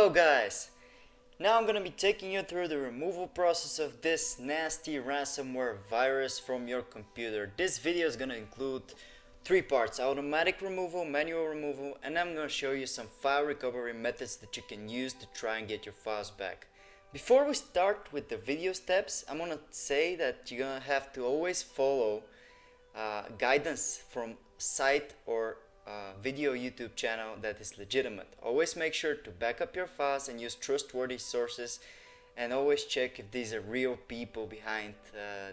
Hello guys! Now I'm gonna be taking you through the removal process of this nasty ransomware virus from your computer. This video is gonna include three parts: automatic removal, manual removal, and I'm gonna show you some file recovery methods that you can use to try and get your files back. Before we start with the video steps, I'm gonna say that you're gonna have to always follow guidance from site or video YouTube channel that is legitimate. Always make sure to back up your files and use trustworthy sources, and always check if these are real people behind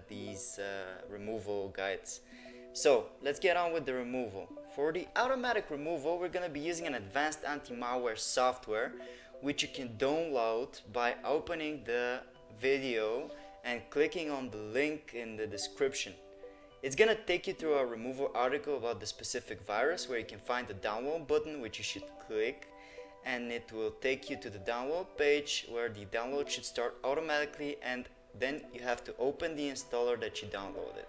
these removal guides. So let's get on with the removal. For the automatic removal, we're going to be using an advanced anti-malware software which you can download by opening the video and clicking on the link in the description. It's gonna take you through a removal article about the specific virus, where you can find the download button, which you should click, and it will take you to the download page where the download should start automatically, and then you have to open the installer that you downloaded.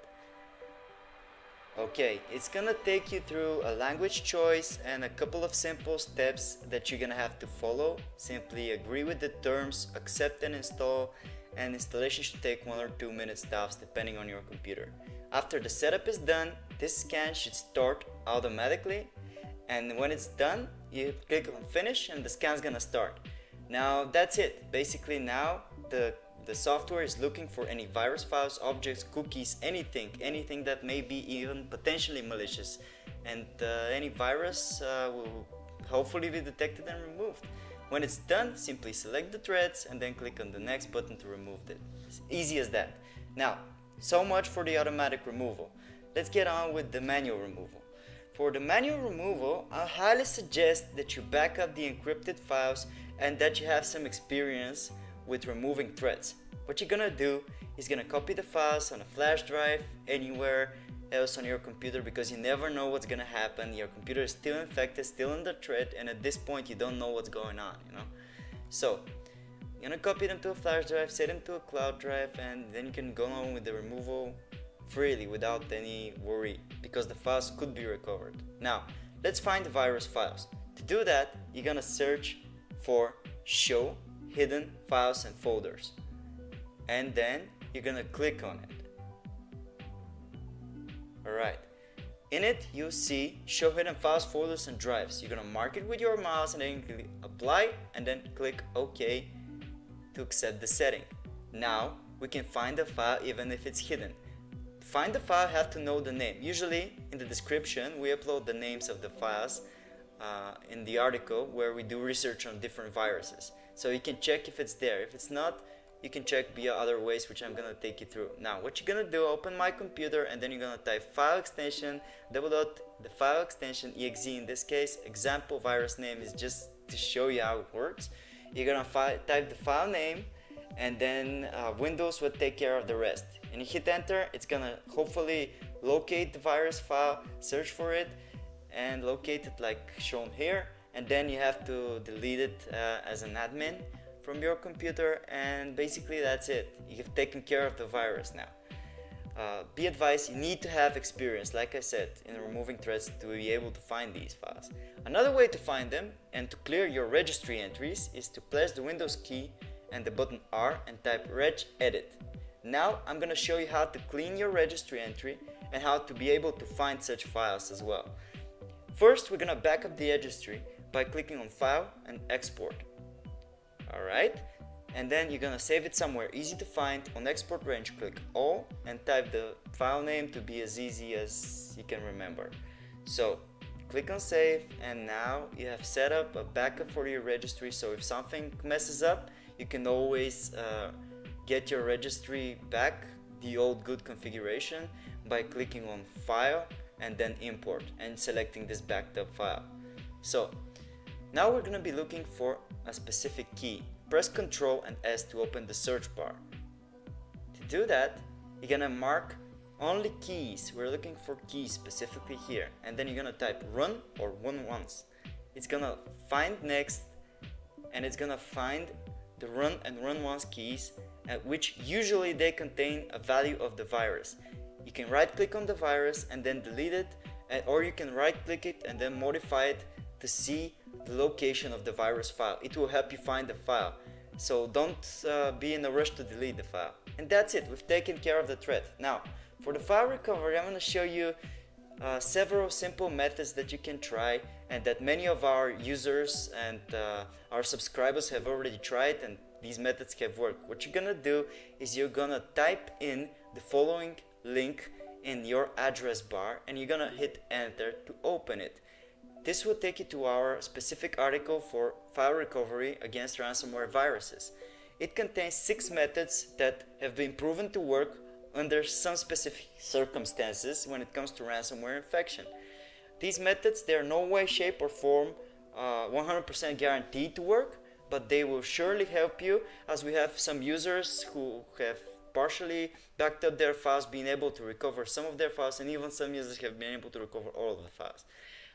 Okay, it's gonna take you through a language choice and a couple of simple steps that you're gonna have to follow. Simply agree with the terms, accept and install, and installation should take 1 or 2 minutes tops depending on your computer. After the setup is done, this scan should start automatically, and when it's done, you click on finish and the scan's gonna start. Now that's it. Basically now the software is looking for any virus files, objects, cookies, anything that may be even potentially malicious, and any virus will hopefully be detected and removed. When it's done, simply select the threads and then click on the next button to remove it. It's easy as that. Now, so much for the automatic removal. Let's get on with the manual removal. For the manual removal, I highly suggest that you back up the encrypted files and that you have some experience with removing threads. What you're gonna do is gonna copy the files on a flash drive, anywhere else on your computer, because you never know what's gonna happen. Your computer is still infected, still in the thread, and at this point you don't know what's going on, So you're gonna copy them to a flash drive, set them to a cloud drive, and then you can go on with the removal freely without any worry, because the files could be recovered. Now let's find the virus files. To do that, you're gonna search for show hidden files and folders, and then you're gonna click on it. Alright, in it you'll see show hidden files, folders and drives. You're gonna mark it with your mouse and then click apply and then click OK to accept the setting. Now we can find the file even if it's hidden. To find the file, you have to know the name. Usually in the description we upload the names of the files in the article where we do research on different viruses. So you can check if it's there. If it's not, you can check via other ways, which I'm gonna take you through. Now what you're gonna do, open my computer and then you're gonna type file extension, the file extension exe. In this case, example virus name is just to show you how it works. You're gonna type the file name, and then Windows will take care of the rest. And you hit enter, it's gonna hopefully locate the virus file, search for it, and locate it like shown here. And then you have to delete it as an admin from your computer, and basically that's it. You've taken care of the virus now. Be advised, you need to have experience, like I said, in removing threads to be able to find these files. Another way to find them and to clear your registry entries is to press the Windows key and the button R and type regedit. Now I'm gonna show you how to clean your registry entry and how to be able to find such files as well. First, we're gonna back up the registry by clicking on File and Export. Alright, and then you're gonna save it somewhere easy to find. On export range, click all and type the file name to be as easy as you can remember. So click on save, and now you have set up a backup for your registry, so if something messes up you can always get your registry back, the old good configuration, by clicking on file and then import and selecting this backed up file. So now we're gonna be looking for a specific key. Press Ctrl and S to open the search bar. To do that, you're gonna mark only keys. We're looking for keys specifically here, and then you're gonna type run or run once. It's gonna find next, and it's gonna find the run and run once keys, which usually they contain a value of the virus. You can right click on the virus and then delete it, or you can right click it and then modify it to see the location of the virus file. It will help you find the file. So don't be in a rush to delete the file. And that's it, we've taken care of the threat. Now, for the file recovery, I'm going to show you several simple methods that you can try and that many of our users and our subscribers have already tried, and these methods have worked. What you're going to do is you're going to type in the following link in your address bar and you're going to hit enter to open it. This will take you to our specific article for file recovery against ransomware viruses. It contains 6 methods that have been proven to work under some specific circumstances when it comes to ransomware infection. These methods, they are no way, shape or form 100% guaranteed to work, but they will surely help you, as we have some users who have partially backed up their files, being able to recover some of their files, and even some users have been able to recover all of the files.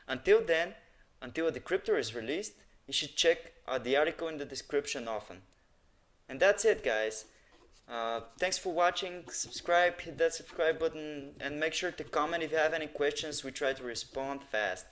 Until then, until a decryptor is released, you should check the article in the description often. And that's it, guys. Thanks for watching. Subscribe, hit that subscribe button, and make sure to comment if you have any questions. We try to respond fast.